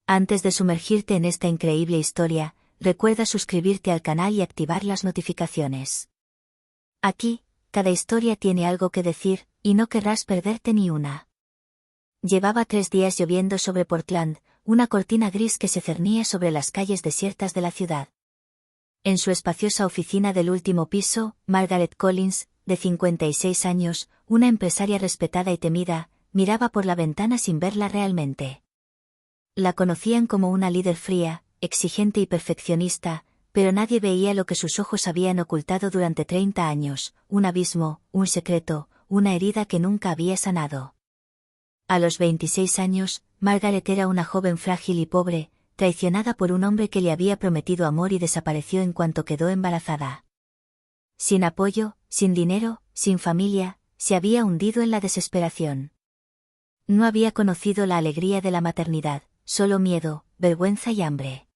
Antes de sumergirte en esta increíble historia, recuerda suscribirte al canal y activar las notificaciones. Aquí, cada historia tiene algo que decir, y no querrás perderte ni una. Llevaba 3 días lloviendo sobre Portland, una cortina gris que se cernía sobre las calles desiertas de la ciudad. En su espaciosa oficina del último piso, Margaret Collins, de 56 años, una empresaria respetada y temida, miraba por la ventana sin verla realmente. La conocían como una líder fría, exigente y perfeccionista, pero nadie veía lo que sus ojos habían ocultado durante 30 años, un abismo, un secreto, una herida que nunca había sanado. A los 26 años, Margaret era una joven frágil y pobre, traicionada por un hombre que le había prometido amor y desapareció en cuanto quedó embarazada. Sin apoyo, sin dinero, sin familia, se había hundido en la desesperación. No había conocido la alegría de la maternidad, solo miedo, vergüenza y hambre.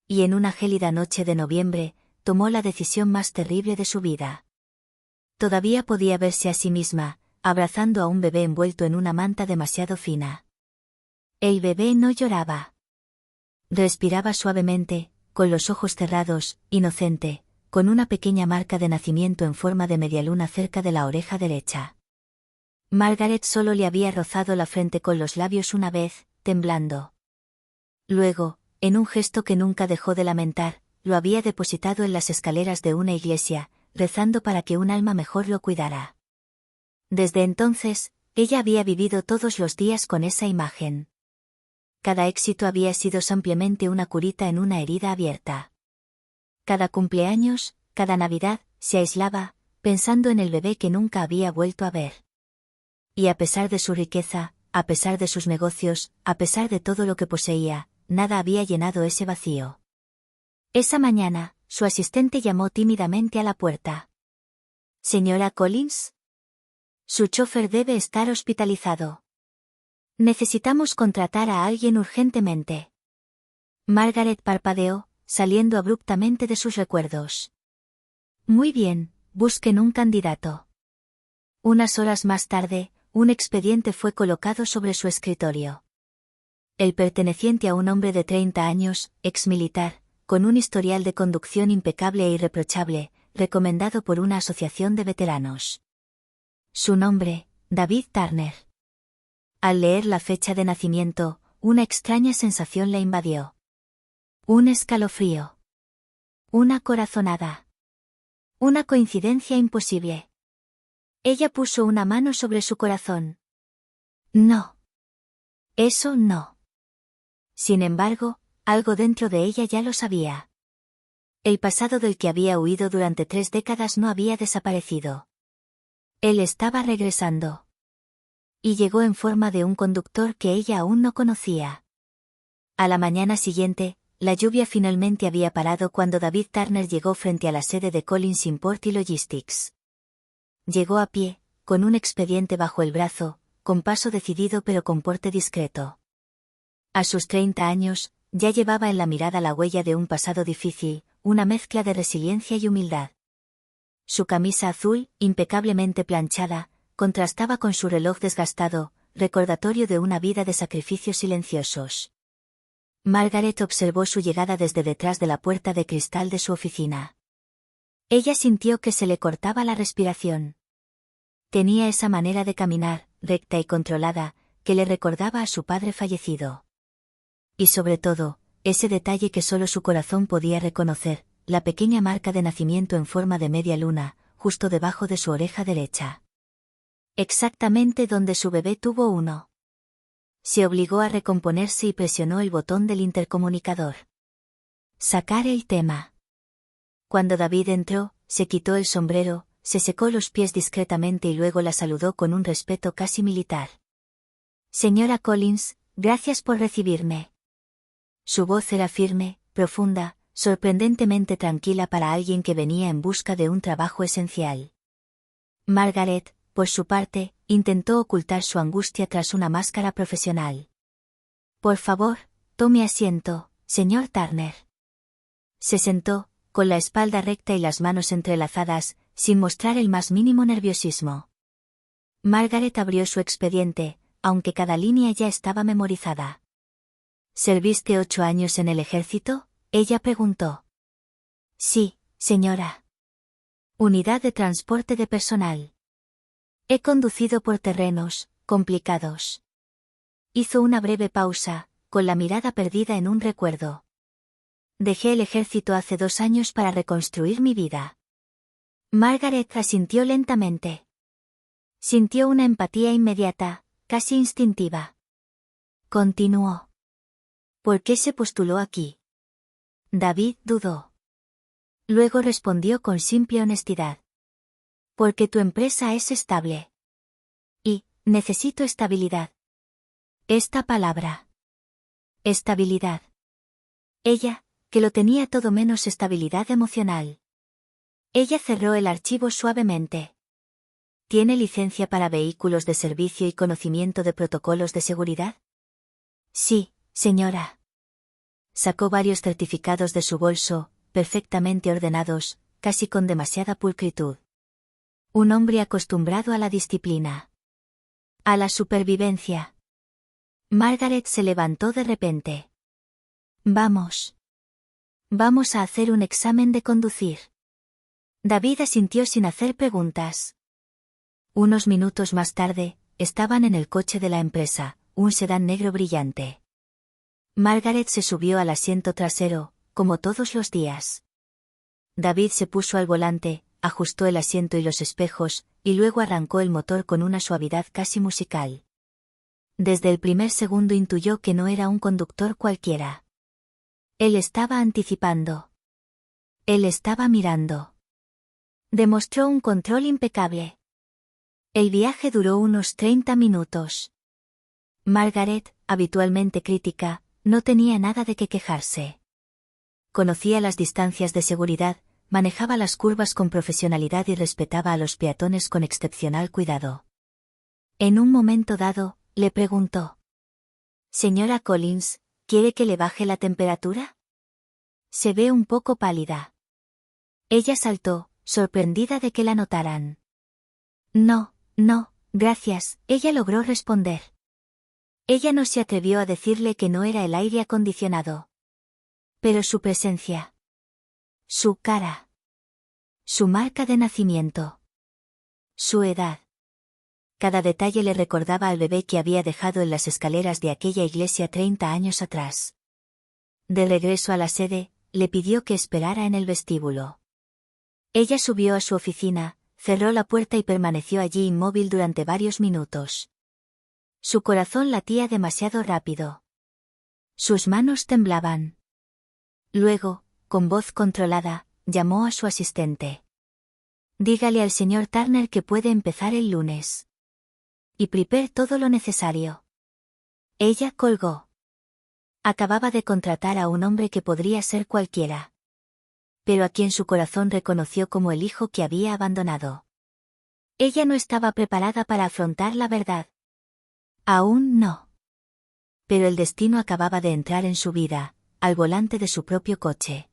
Y en una gélida noche de noviembre, tomó la decisión más terrible de su vida. Todavía podía verse a sí misma, abrazando a un bebé envuelto en una manta demasiado fina. El bebé no lloraba. Respiraba suavemente, con los ojos cerrados, inocente, con una pequeña marca de nacimiento en forma de medialuna cerca de la oreja derecha. Margaret solo le había rozado la frente con los labios una vez, temblando. Luego, en un gesto que nunca dejó de lamentar, lo había depositado en las escaleras de una iglesia, rezando para que un alma mejor lo cuidara. Desde entonces, ella había vivido todos los días con esa imagen. Cada éxito había sido simplemente una curita en una herida abierta. Cada cumpleaños, cada Navidad, se aislaba, pensando en el bebé que nunca había vuelto a ver. Y a pesar de su riqueza, a pesar de sus negocios, a pesar de todo lo que poseía, nada había llenado ese vacío. Esa mañana, su asistente llamó tímidamente a la puerta. «¿Señora Collins? Su chofer debe estar hospitalizado. Necesitamos contratar a alguien urgentemente». Margaret parpadeó, saliendo abruptamente de sus recuerdos. «Muy bien, busquen un candidato». Unas horas más tarde, un expediente fue colocado sobre su escritorio. El perteneciente a un hombre de 30 años, exmilitar, con un historial de conducción impecable e irreprochable, recomendado por una asociación de veteranos. Su nombre, David Turner. Al leer la fecha de nacimiento, una extraña sensación la invadió. Un escalofrío. Una corazonada. Una coincidencia imposible. Ella puso una mano sobre su corazón. No. Eso no. Sin embargo, algo dentro de ella ya lo sabía. El pasado del que había huido durante 3 décadas no había desaparecido. Él estaba regresando. Y llegó en forma de un conductor que ella aún no conocía. A la mañana siguiente, la lluvia finalmente había parado cuando David Turner llegó frente a la sede de Collins Import y Logistics. Llegó a pie, con un expediente bajo el brazo, con paso decidido pero con porte discreto. A sus 30 años, ya llevaba en la mirada la huella de un pasado difícil, una mezcla de resiliencia y humildad. Su camisa azul, impecablemente planchada, contrastaba con su reloj desgastado, recordatorio de una vida de sacrificios silenciosos. Margaret observó su llegada desde detrás de la puerta de cristal de su oficina. Ella sintió que se le cortaba la respiración. Tenía esa manera de caminar, recta y controlada, que le recordaba a su padre fallecido. Y sobre todo, ese detalle que solo su corazón podía reconocer, la pequeña marca de nacimiento en forma de media luna, justo debajo de su oreja derecha. Exactamente donde su bebé tuvo uno. Se obligó a recomponerse y presionó el botón del intercomunicador. Sacar el tema. Cuando David entró, se quitó el sombrero, se secó los pies discretamente y luego la saludó con un respeto casi militar. «Señora Collins, gracias por recibirme». Su voz era firme, profunda, sorprendentemente tranquila para alguien que venía en busca de un trabajo esencial. Margaret, por su parte, intentó ocultar su angustia tras una máscara profesional. «Por favor, tome asiento, señor Turner». Se sentó, con la espalda recta y las manos entrelazadas, sin mostrar el más mínimo nerviosismo. Margaret abrió su expediente, aunque cada línea ya estaba memorizada. ¿Serviste 8 años en el ejército? Ella preguntó. Sí, señora. Unidad de transporte de personal. He conducido por terrenos complicados. Hizo una breve pausa, con la mirada perdida en un recuerdo. Dejé el ejército hace 2 años para reconstruir mi vida. Margaret asintió lentamente. Sintió una empatía inmediata, casi instintiva. Continuó. ¿Por qué se postuló aquí? David dudó. Luego respondió con simple honestidad. Porque tu empresa es estable. Y, necesito estabilidad. Esta palabra. Estabilidad. Ella, que lo tenía todo menos estabilidad emocional. Ella cerró el archivo suavemente. ¿Tiene licencia para vehículos de servicio y conocimiento de protocolos de seguridad? Sí, señora. Sacó varios certificados de su bolso, perfectamente ordenados, casi con demasiada pulcritud. Un hombre acostumbrado a la disciplina. A la supervivencia. Margaret se levantó de repente. Vamos. Vamos a hacer un examen de conducir. David asintió sin hacer preguntas. Unos minutos más tarde, estaban en el coche de la empresa, un sedán negro brillante. Margaret se subió al asiento trasero, como todos los días. David se puso al volante, ajustó el asiento y los espejos, y luego arrancó el motor con una suavidad casi musical. Desde el primer segundo intuyó que no era un conductor cualquiera. Él estaba anticipando. Él estaba mirando. Demostró un control impecable. El viaje duró unos 30 minutos. Margaret, habitualmente crítica, no tenía nada de qué quejarse. Conocía las distancias de seguridad, manejaba las curvas con profesionalidad y respetaba a los peatones con excepcional cuidado. En un momento dado, le preguntó. Señora Collins, ¿quiere que le baje la temperatura? Se ve un poco pálida. Ella saltó, sorprendida de que la notaran. No, gracias, ella logró responder. Ella no se atrevió a decirle que no era el aire acondicionado. Pero su presencia. Su cara. Su marca de nacimiento. Su edad. Cada detalle le recordaba al bebé que había dejado en las escaleras de aquella iglesia 30 años atrás. De regreso a la sede, le pidió que esperara en el vestíbulo. Ella subió a su oficina, cerró la puerta y permaneció allí inmóvil durante varios minutos. Su corazón latía demasiado rápido. Sus manos temblaban. Luego, con voz controlada, llamó a su asistente. Dígale al señor Turner que puede empezar el lunes. Y prepare todo lo necesario. Ella colgó. Acababa de contratar a un hombre que podría ser cualquiera. Pero a quien su corazón reconoció como el hijo que había abandonado. Ella no estaba preparada para afrontar la verdad. Aún no. Pero el destino acababa de entrar en su vida, al volante de su propio coche.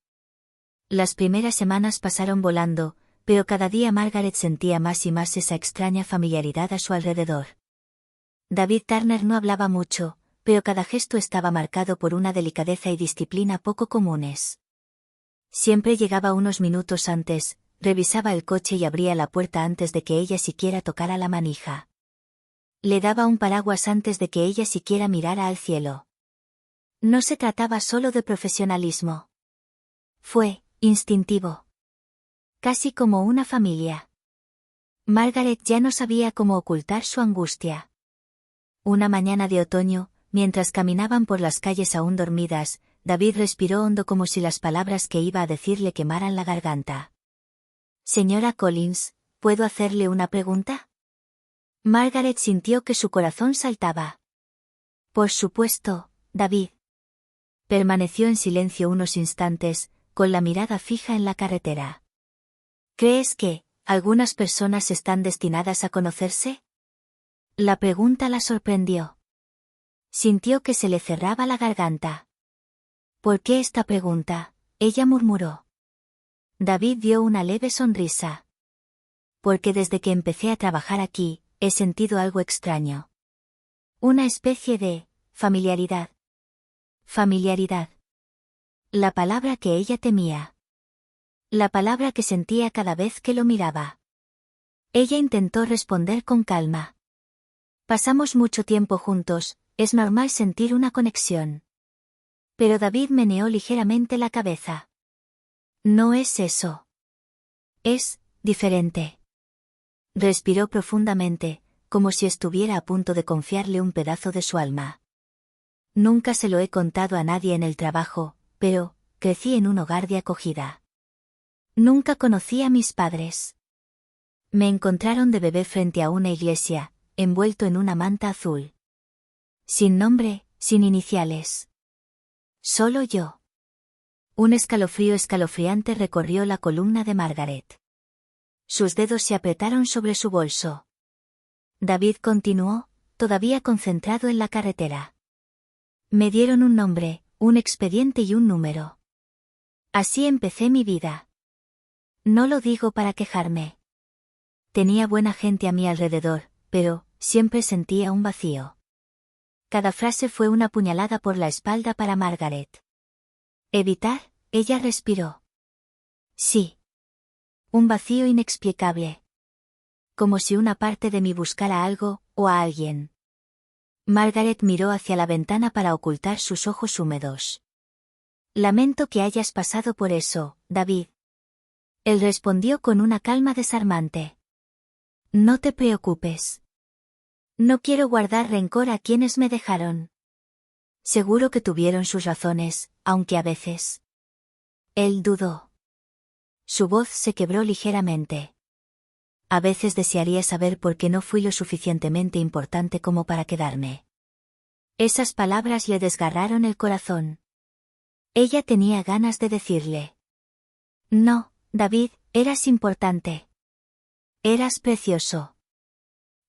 Las primeras semanas pasaron volando, pero cada día Margaret sentía más y más esa extraña familiaridad a su alrededor. David Turner no hablaba mucho, pero cada gesto estaba marcado por una delicadeza y disciplina poco comunes. Siempre llegaba unos minutos antes, revisaba el coche y abría la puerta antes de que ella siquiera tocara la manija. Le daba un paraguas antes de que ella siquiera mirara al cielo. No se trataba solo de profesionalismo. Fue instintivo. Casi como una familia. Margaret ya no sabía cómo ocultar su angustia. Una mañana de otoño, mientras caminaban por las calles aún dormidas, David respiró hondo como si las palabras que iba a decir le quemaran la garganta. Señora Collins, ¿puedo hacerle una pregunta? Margaret sintió que su corazón saltaba. Por supuesto, David. Permaneció en silencio unos instantes, con la mirada fija en la carretera. ¿Crees que algunas personas están destinadas a conocerse? La pregunta la sorprendió. Sintió que se le cerraba la garganta. ¿Por qué esta pregunta? Ella murmuró. David dio una leve sonrisa. Porque desde que empecé a trabajar aquí, he sentido algo extraño. Una especie de familiaridad. Familiaridad. La palabra que ella temía. La palabra que sentía cada vez que lo miraba. Ella intentó responder con calma. Pasamos mucho tiempo juntos, es normal sentir una conexión. Pero David meneó ligeramente la cabeza. No es eso. Es diferente. Respiró profundamente, como si estuviera a punto de confiarle un pedazo de su alma. Nunca se lo he contado a nadie en el trabajo, pero crecí en un hogar de acogida. Nunca conocí a mis padres. Me encontraron de bebé frente a una iglesia, envuelto en una manta azul. Sin nombre, sin iniciales. Solo yo. Un escalofrío escalofriante recorrió la columna de Margaret. Sus dedos se apretaron sobre su bolso. David continuó, todavía concentrado en la carretera. Me dieron un nombre, un expediente y un número. Así empecé mi vida. No lo digo para quejarme. Tenía buena gente a mi alrededor, pero siempre sentía un vacío. Cada frase fue una puñalada por la espalda para Margaret. Evitar, ella respiró. Sí. Un vacío inexplicable. Como si una parte de mí buscara algo, o a alguien. Margaret miró hacia la ventana para ocultar sus ojos húmedos. Lamento que hayas pasado por eso, David. Él respondió con una calma desarmante. No te preocupes. No quiero guardar rencor a quienes me dejaron. Seguro que tuvieron sus razones, aunque a veces. Él dudó. Su voz se quebró ligeramente. A veces desearía saber por qué no fui lo suficientemente importante como para quedarme. Esas palabras le desgarraron el corazón. Ella tenía ganas de decirle. No, David, eras importante. Eras precioso.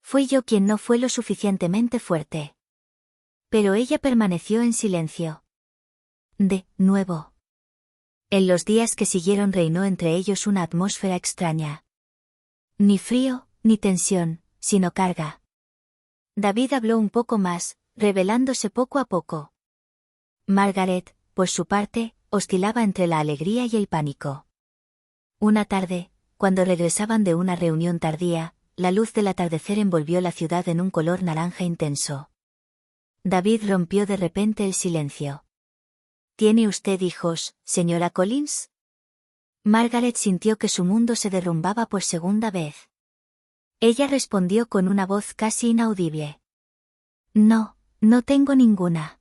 Fui yo quien no fue lo suficientemente fuerte. Pero ella permaneció en silencio. De nuevo. En los días que siguieron reinó entre ellos una atmósfera extraña. Ni frío, ni tensión, sino carga. David habló un poco más, revelándose poco a poco. Margaret, por su parte, oscilaba entre la alegría y el pánico. Una tarde, cuando regresaban de una reunión tardía, la luz del atardecer envolvió la ciudad en un color naranja intenso. David rompió de repente el silencio. ¿Tiene usted hijos, señora Collins? Margaret sintió que su mundo se derrumbaba por segunda vez. Ella respondió con una voz casi inaudible. No, no tengo ninguna.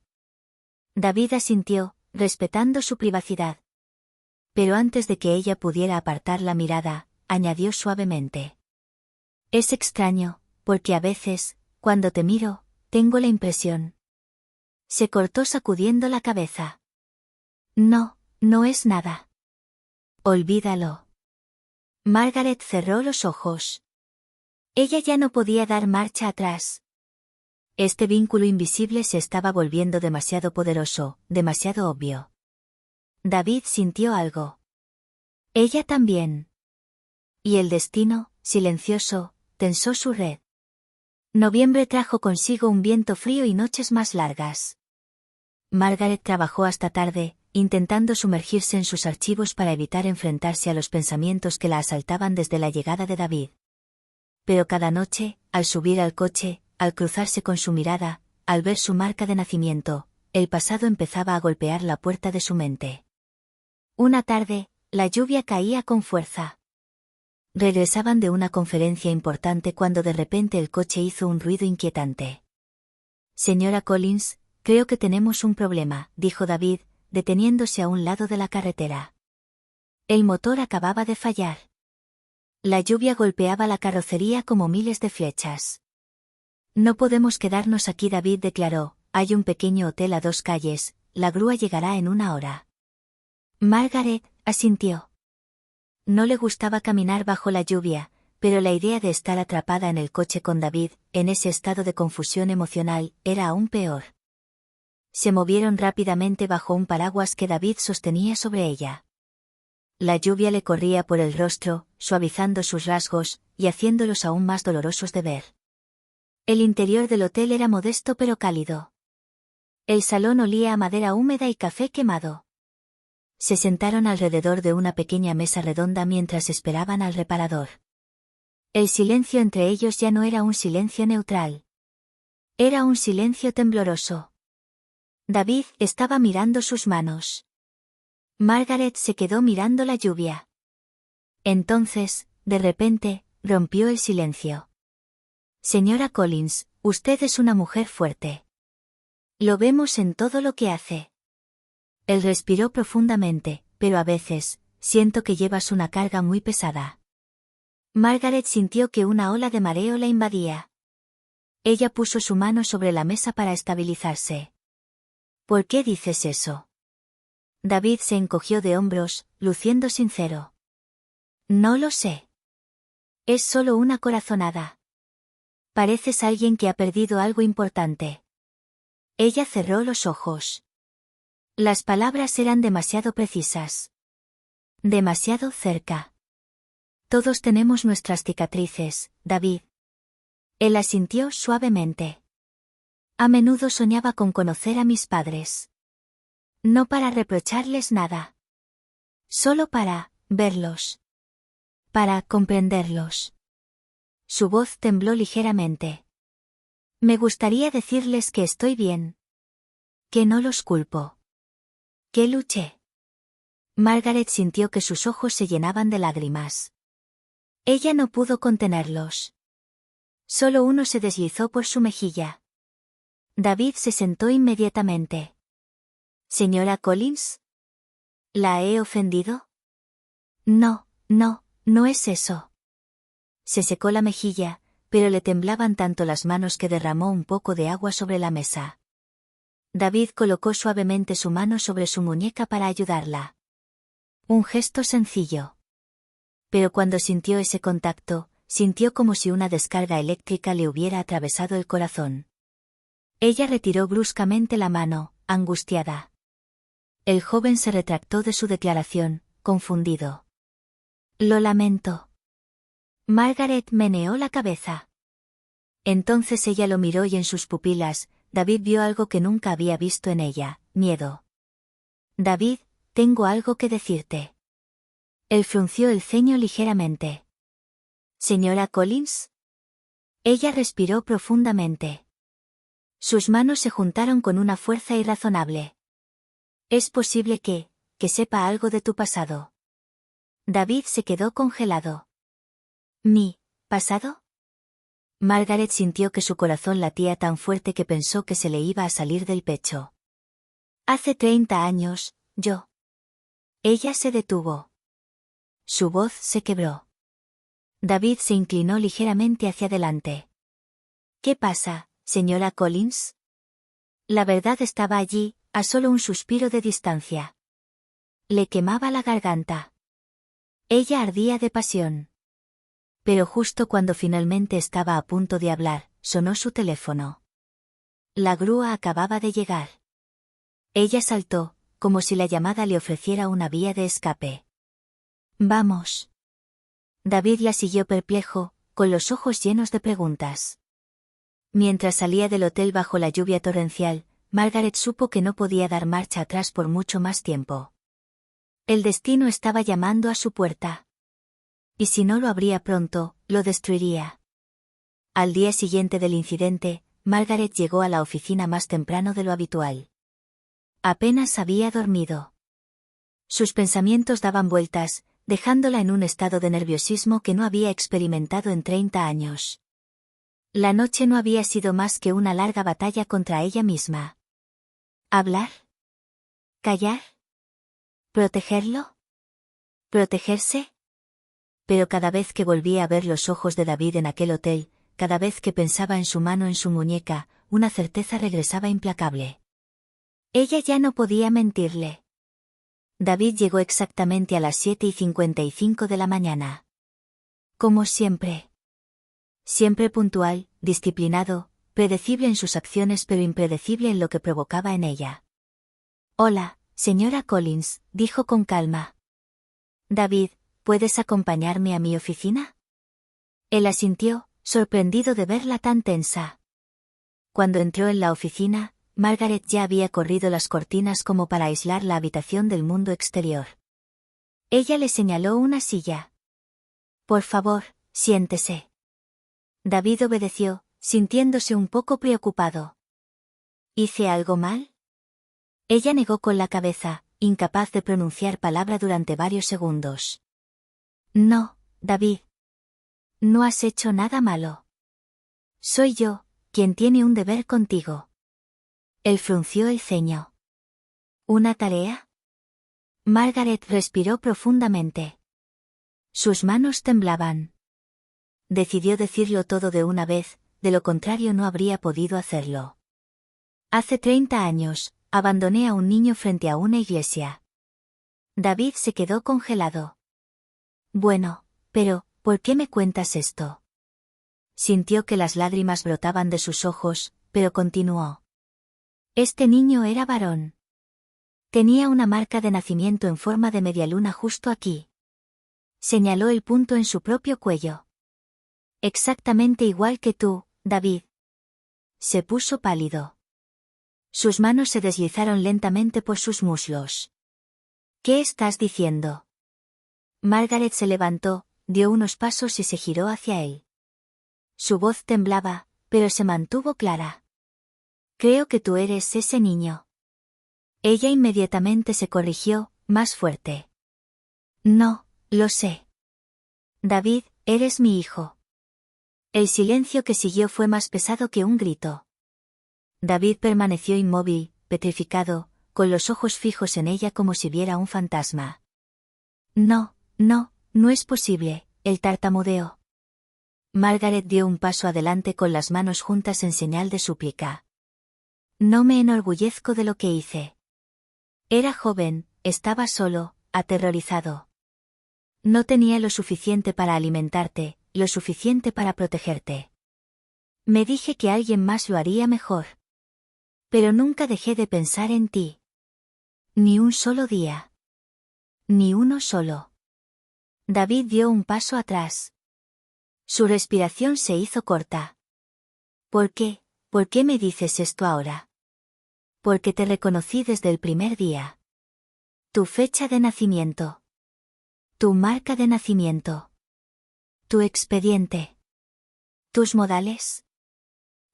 David asintió, respetando su privacidad. Pero antes de que ella pudiera apartar la mirada, añadió suavemente. Es extraño, porque a veces, cuando te miro, tengo la impresión. Se cortó sacudiendo la cabeza. No, no es nada. Olvídalo. Margaret cerró los ojos. Ella ya no podía dar marcha atrás. Este vínculo invisible se estaba volviendo demasiado poderoso, demasiado obvio. David sintió algo. Ella también. Y el destino, silencioso, tensó su red. Noviembre trajo consigo un viento frío y noches más largas. Margaret trabajó hasta tarde, intentando sumergirse en sus archivos para evitar enfrentarse a los pensamientos que la asaltaban desde la llegada de David. Pero cada noche, al subir al coche, al cruzarse con su mirada, al ver su marca de nacimiento, el pasado empezaba a golpear la puerta de su mente. Una tarde, la lluvia caía con fuerza. Regresaban de una conferencia importante cuando de repente el coche hizo un ruido inquietante. Señora Collins, creo que tenemos un problema, dijo David, deteniéndose a un lado de la carretera. El motor acababa de fallar. La lluvia golpeaba la carrocería como miles de flechas. No podemos quedarnos aquí, David declaró, hay un pequeño hotel a 2 calles, la grúa llegará en 1 hora. Margaret asintió. No le gustaba caminar bajo la lluvia, pero la idea de estar atrapada en el coche con David, en ese estado de confusión emocional, era aún peor. Se movieron rápidamente bajo un paraguas que David sostenía sobre ella. La lluvia le corría por el rostro, suavizando sus rasgos, y haciéndolos aún más dolorosos de ver. El interior del hotel era modesto pero cálido. El salón olía a madera húmeda y café quemado. Se sentaron alrededor de una pequeña mesa redonda mientras esperaban al reparador. El silencio entre ellos ya no era un silencio neutral. Era un silencio tembloroso. David estaba mirando sus manos. Margaret se quedó mirando la lluvia. Entonces, de repente, rompió el silencio. Señora Collins, usted es una mujer fuerte. Lo vemos en todo lo que hace. Él respiró profundamente, pero a veces, siento que llevas una carga muy pesada. Margaret sintió que una ola de mareo la invadía. Ella puso su mano sobre la mesa para estabilizarse. ¿Por qué dices eso? David se encogió de hombros, luciendo sincero. No lo sé. Es solo una corazonada. Pareces alguien que ha perdido algo importante. Ella cerró los ojos. Las palabras eran demasiado precisas. Demasiado cerca. Todos tenemos nuestras cicatrices, David. Él asintió suavemente. A menudo soñaba con conocer a mis padres. No para reprocharles nada. Solo para verlos. Para comprenderlos. Su voz tembló ligeramente. Me gustaría decirles que estoy bien. Que no los culpo. Que luché. Margaret sintió que sus ojos se llenaban de lágrimas. Ella no pudo contenerlos. Solo uno se deslizó por su mejilla. David se sentó inmediatamente. ¿Señora Collins? ¿La he ofendido? No, no es eso. Se secó la mejilla, pero le temblaban tanto las manos que derramó un poco de agua sobre la mesa. David colocó suavemente su mano sobre su muñeca para ayudarla. Un gesto sencillo. Pero cuando sintió ese contacto, sintió como si una descarga eléctrica le hubiera atravesado el corazón. Ella retiró bruscamente la mano, angustiada. El joven se retractó de su declaración, confundido. Lo lamento. Margaret meneó la cabeza. Entonces ella lo miró y en sus pupilas, David vio algo que nunca había visto en ella, miedo. David, tengo algo que decirte. Él frunció el ceño ligeramente. ¿Señora Collins? Ella respiró profundamente. Sus manos se juntaron con una fuerza irrazonable. Es posible que sepa algo de tu pasado. David se quedó congelado. ¿Mi pasado? Margaret sintió que su corazón latía tan fuerte que pensó que se le iba a salir del pecho. Hace 30 años, yo. Ella se detuvo. Su voz se quebró. David se inclinó ligeramente hacia adelante. ¿Qué pasa, señora Collins? La verdad estaba allí, a solo un suspiro de distancia. Le quemaba la garganta. Ella ardía de pasión. Pero justo cuando finalmente estaba a punto de hablar, sonó su teléfono. La grúa acababa de llegar. Ella saltó, como si la llamada le ofreciera una vía de escape. Vamos. David la siguió perplejo, con los ojos llenos de preguntas. Mientras salía del hotel bajo la lluvia torrencial, Margaret supo que no podía dar marcha atrás por mucho más tiempo. El destino estaba llamando a su puerta. Y si no lo abría pronto, lo destruiría. Al día siguiente del incidente, Margaret llegó a la oficina más temprano de lo habitual. Apenas había dormido. Sus pensamientos daban vueltas, dejándola en un estado de nerviosismo que no había experimentado en 30 años. La noche no había sido más que una larga batalla contra ella misma. ¿Hablar? ¿Callar? ¿Protegerlo? ¿Protegerse? Pero cada vez que volvía a ver los ojos de David en aquel hotel, cada vez que pensaba en su mano en su muñeca, una certeza regresaba implacable. Ella ya no podía mentirle. David llegó exactamente a las 7:55 de la mañana. Como siempre. Siempre puntual, disciplinado, predecible en sus acciones pero impredecible en lo que provocaba en ella. Hola, señora Collins, dijo con calma. David, ¿puedes acompañarme a mi oficina? Él asintió, sorprendido de verla tan tensa. Cuando entró en la oficina, Margaret ya había corrido las cortinas como para aislar la habitación del mundo exterior. Ella le señaló una silla. Por favor, siéntese. David obedeció, sintiéndose un poco preocupado. ¿Hice algo mal? Ella negó con la cabeza, incapaz de pronunciar palabra durante varios segundos. No, David. No has hecho nada malo. Soy yo, quien tiene un deber contigo. Él frunció el ceño. ¿Una tarea? Margaret respiró profundamente. Sus manos temblaban. Decidió decirlo todo de una vez, de lo contrario no habría podido hacerlo. Hace 30 años, abandoné a un niño frente a una iglesia. David se quedó congelado. Bueno, pero, ¿por qué me cuentas esto? Sintió que las lágrimas brotaban de sus ojos, pero continuó. Este niño era varón. Tenía una marca de nacimiento en forma de media luna justo aquí. Señaló el punto en su propio cuello. Exactamente igual que tú, David. Se puso pálido. Sus manos se deslizaron lentamente por sus muslos. ¿Qué estás diciendo? Margaret se levantó, dio unos pasos y se giró hacia él. Su voz temblaba, pero se mantuvo clara. Creo que tú eres ese niño. Ella inmediatamente se corrigió, más fuerte. No, lo sé. David, eres mi hijo. El silencio que siguió fue más pesado que un grito. David permaneció inmóvil, petrificado, con los ojos fijos en ella como si viera un fantasma. No, no, no es posible, él tartamudeó. Margaret dio un paso adelante con las manos juntas en señal de súplica. No me enorgullezco de lo que hice. Era joven, estaba solo, aterrorizado. No tenía lo suficiente para alimentarte, lo suficiente para protegerte. Me dije que alguien más lo haría mejor. Pero nunca dejé de pensar en ti. Ni un solo día. Ni uno solo. David dio un paso atrás. Su respiración se hizo corta. ¿Por qué? ¿Por qué me dices esto ahora? Porque te reconocí desde el primer día. Tu fecha de nacimiento. Tu marca de nacimiento. Tu expediente. Tus modales.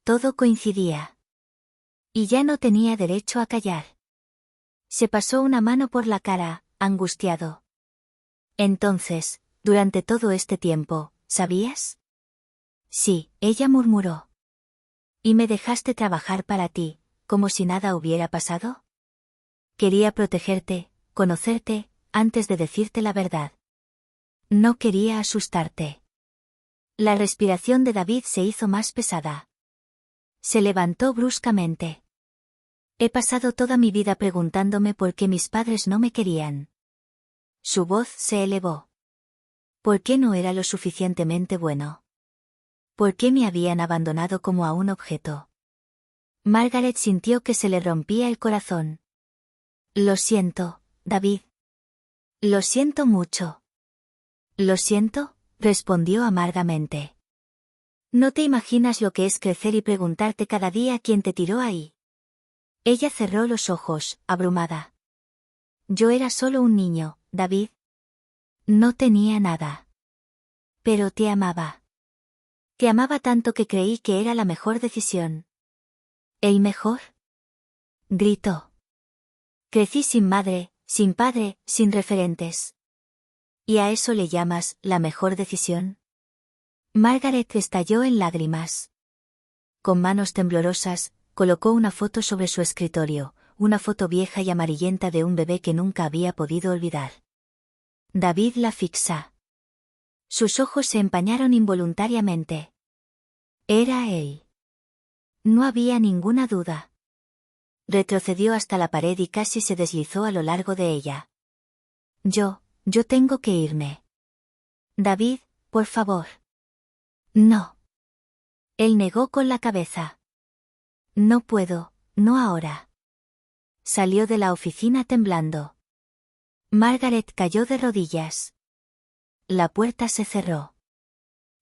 Todo coincidía. Y ya no tenía derecho a callar. Se pasó una mano por la cara, angustiado. Entonces, durante todo este tiempo, ¿sabías? Sí, ella murmuró. ¿Y me dejaste trabajar para ti, como si nada hubiera pasado? Quería protegerte, conocerte, antes de decirte la verdad. No quería asustarte. La respiración de David se hizo más pesada. Se levantó bruscamente. He pasado toda mi vida preguntándome por qué mis padres no me querían. Su voz se elevó. ¿Por qué no era lo suficientemente bueno? ¿Por qué me habían abandonado como a un objeto? Margaret sintió que se le rompía el corazón. Lo siento, David. Lo siento mucho. Lo siento, respondió amargamente. No te imaginas lo que es crecer y preguntarte cada día quién te tiró ahí. Ella cerró los ojos, abrumada. Yo era solo un niño, David. No tenía nada. Pero te amaba. Te amaba tanto que creí que era la mejor decisión. ¿El mejor? Gritó. Crecí sin madre, sin padre, sin referentes. ¿Y a eso le llamas la mejor decisión? Margaret estalló en lágrimas. Con manos temblorosas, colocó una foto sobre su escritorio, una foto vieja y amarillenta de un bebé que nunca había podido olvidar. David la fixa. Sus ojos se empañaron involuntariamente. Era él. No había ninguna duda. Retrocedió hasta la pared y casi se deslizó a lo largo de ella. Yo tengo que irme. David, por favor. No. Él negó con la cabeza. No puedo, no ahora. Salió de la oficina temblando. Margaret cayó de rodillas. La puerta se cerró.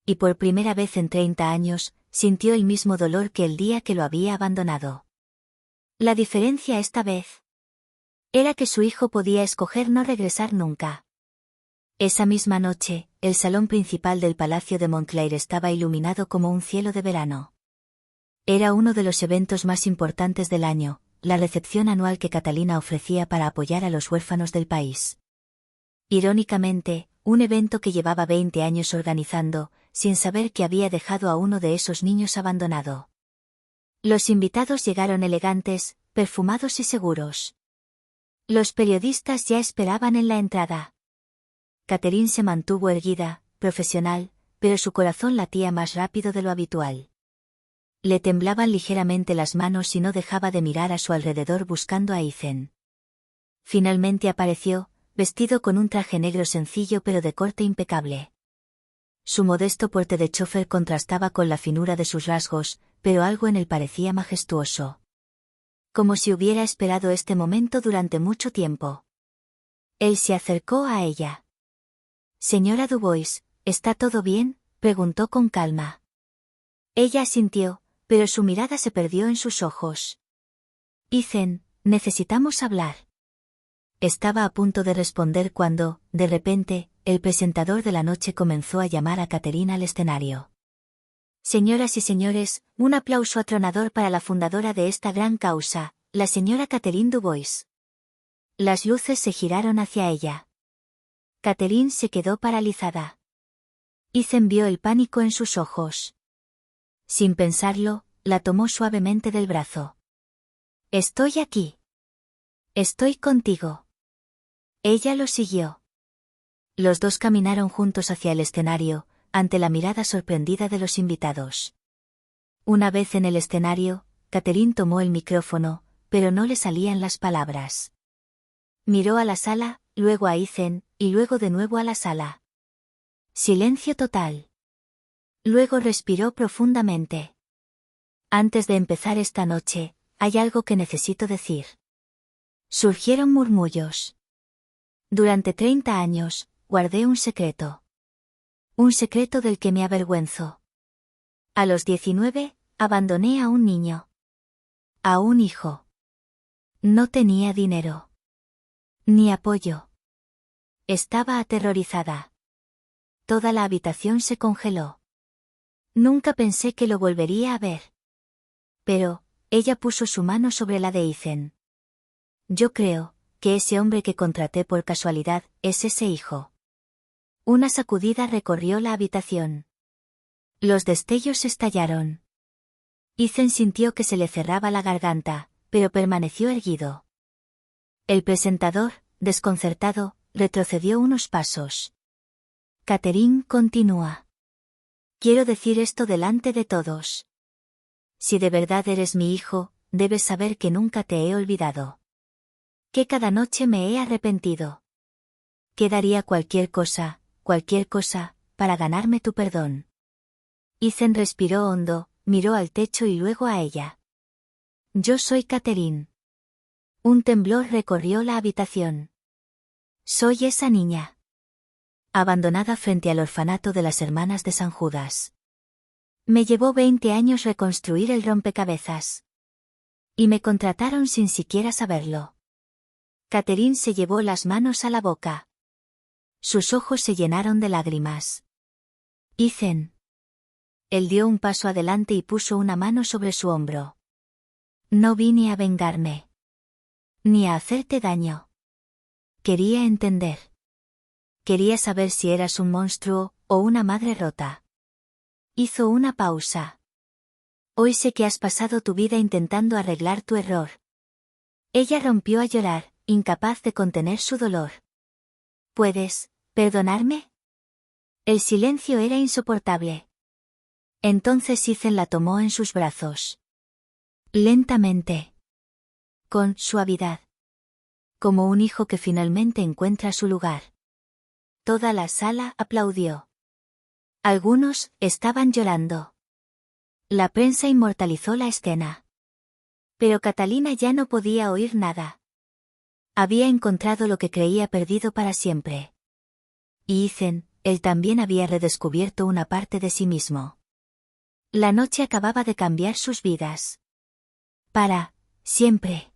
Y por primera vez en 30 años, sintió el mismo dolor que el día que lo había abandonado. La diferencia esta vez era que su hijo podía escoger no regresar nunca. Esa misma noche, el salón principal del Palacio de Montclair estaba iluminado como un cielo de verano. Era uno de los eventos más importantes del año, la recepción anual que Catalina ofrecía para apoyar a los huérfanos del país. Irónicamente, un evento que llevaba 20 años organizando, sin saber que había dejado a uno de esos niños abandonado. Los invitados llegaron elegantes, perfumados y seguros. Los periodistas ya esperaban en la entrada. Catherine se mantuvo erguida, profesional, pero su corazón latía más rápido de lo habitual. Le temblaban ligeramente las manos y no dejaba de mirar a su alrededor buscando a Ethan. Finalmente apareció, vestido con un traje negro sencillo pero de corte impecable. Su modesto porte de chofer contrastaba con la finura de sus rasgos, pero algo en él parecía majestuoso. Como si hubiera esperado este momento durante mucho tiempo. Él se acercó a ella. «Señora Dubois, ¿está todo bien?», preguntó con calma. Ella asintió, pero su mirada se perdió en sus ojos. «Ethan, necesitamos hablar». Estaba a punto de responder cuando, de repente, el presentador de la noche comenzó a llamar a Catherine al escenario. «Señoras y señores, un aplauso atronador para la fundadora de esta gran causa, la señora Catherine Dubois». Las luces se giraron hacia ella. Catherine se quedó paralizada. Ethan vio el pánico en sus ojos. Sin pensarlo, la tomó suavemente del brazo. «Estoy aquí. Estoy contigo». Ella lo siguió. Los dos caminaron juntos hacia el escenario, ante la mirada sorprendida de los invitados. Una vez en el escenario, Catherine tomó el micrófono, pero no le salían las palabras. Miró a la sala, luego a Ethan, y luego de nuevo a la sala. Silencio total. Luego respiró profundamente. «Antes de empezar esta noche, hay algo que necesito decir». Surgieron murmullos. «Durante 30 años, guardé un secreto. Un secreto del que me avergüenzo. A los 19, abandoné a un niño. A un hijo. No tenía dinero. Ni apoyo. Estaba aterrorizada. Toda la habitación se congeló. Nunca pensé que lo volvería a ver. Pero, ella puso su mano sobre la de Ethan. Yo creo que ese hombre que contraté por casualidad es ese hijo». Una sacudida recorrió la habitación. Los destellos estallaron. Ethan sintió que se le cerraba la garganta, pero permaneció erguido. El presentador, desconcertado, retrocedió unos pasos. «Catherine continúa. Quiero decir esto delante de todos. Si de verdad eres mi hijo, debes saber que nunca te he olvidado. Que cada noche me he arrepentido. Que daría cualquier cosa, para ganarme tu perdón». Ethan respiró hondo, miró al techo y luego a ella. «Yo soy Catherine». Un temblor recorrió la habitación. «Soy esa niña. Abandonada frente al orfanato de las Hermanas de San Judas. Me llevó 20 años reconstruir el rompecabezas. Y me contrataron sin siquiera saberlo». Catherine se llevó las manos a la boca. Sus ojos se llenaron de lágrimas. «Ethan». Él dio un paso adelante y puso una mano sobre su hombro. «No vine a vengarme. Ni a hacerte daño. Quería entender. Quería saber si eras un monstruo o una madre rota». Hizo una pausa. «Hoy sé que has pasado tu vida intentando arreglar tu error». Ella rompió a llorar, incapaz de contener su dolor. «¿Puedes perdonarme?». El silencio era insoportable. Entonces Ethan la tomó en sus brazos. Lentamente. Con suavidad. Como un hijo que finalmente encuentra su lugar. Toda la sala aplaudió. Algunos estaban llorando. La prensa inmortalizó la escena. Pero Catalina ya no podía oír nada. Había encontrado lo que creía perdido para siempre. Y Ethan, él también había redescubierto una parte de sí mismo. La noche acababa de cambiar sus vidas. Para siempre.